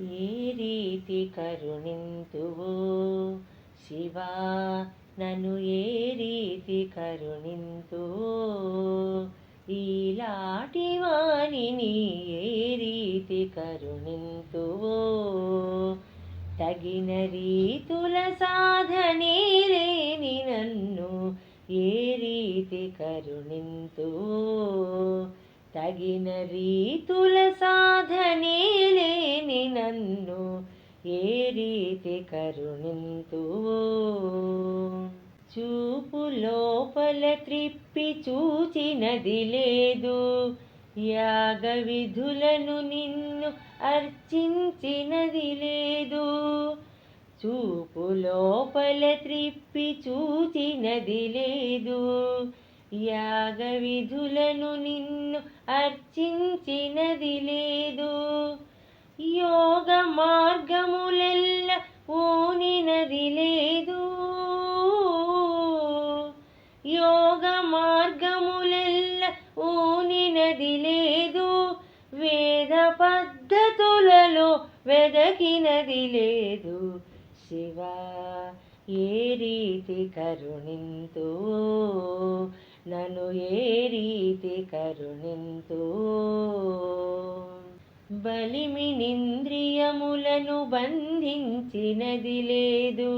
ఏ రీతి కరుణింతువో శివా, నన్ను ఏ రీతి కరుణింతువో, ఈలాటి వాణిని ఏ రీతి కరుణింతువో, తగిన రీతుల సాధనే లేని నన్ను ఏ రీతి కరుణింతువో, తగిన రీతుల సాధనే లేని నన్ను ఏ రీతి కరుణింతువో. చూపు లోపల త్రిప్పి చూచినది లేదు, యాగ విధులను నిన్ను అర్చించినది లేదు. చూపు లోపల త్రిప్పి చూచినది లేదు, యాగ విధులను నిన్ను అర్చించినది లేదు. యోగ మార్గములెల్ల ఊనినది లేదు, యోగ మార్గములెల్ల ఊనినది లేదు. వేద పద్ధతులలో వెదకినది లేదు. శివా, ఏ రీతి కరుణింతువో, నన్ను ఏ రీతి కరుణింతువో. బలిమినింద్రియములను బంధించినది లేదు,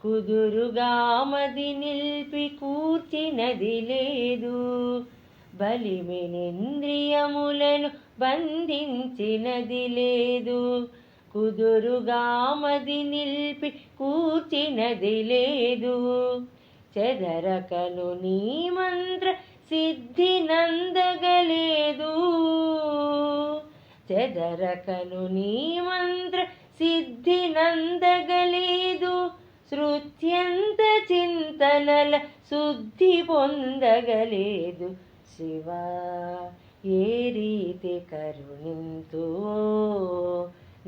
కుదురుగా మది నిల్పి కూర్చినది లేదు. బలిమినింద్రియములను బంధించినది లేదు, కుదురుగా మది నిల్పి కూర్చినది లేదు. చెదరకను నీ మంత్ర సిద్ధి నందగలేదు, చెదరకను నీ మంత్ర సిద్ధి నందగలేదు. శృత్యంత చింతనల శుద్ధి పొందగలేదు. శివా, ఏ రీతి కరుణింతువో,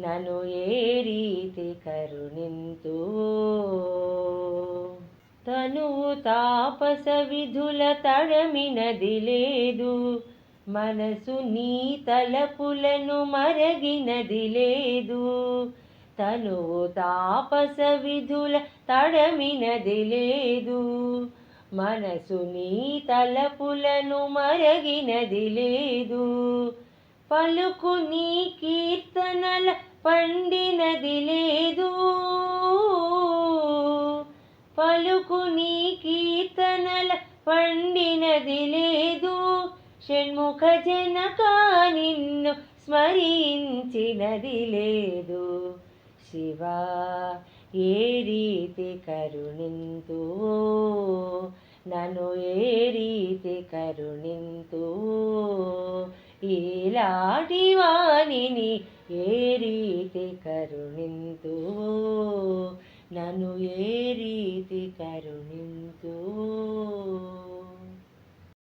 నన్ను ఏ రీతి కరుణింతువో. తనువు తాపస విధుల తడమినది లేదు, మనసు నీ తలపులను మరగినది లేదు. తనువు తాపస విధుల తడమినది లేదు, మనసు నీ తలపులను మరగినది లేదు. పలుకు నీ కీర్తనల పండినది లేదు, పలుకు నీ కీర్తనల పండినది లేదు. షణ్ముఖ జనక నిన్ను స్మరించినది లేదు. శివా, ఏ రీతి కరుణింతువో, నన్ను ఏ రీతి కరుణింతువో. ఈలాటి వాణిని ఏ రీతి కరుణింతువో.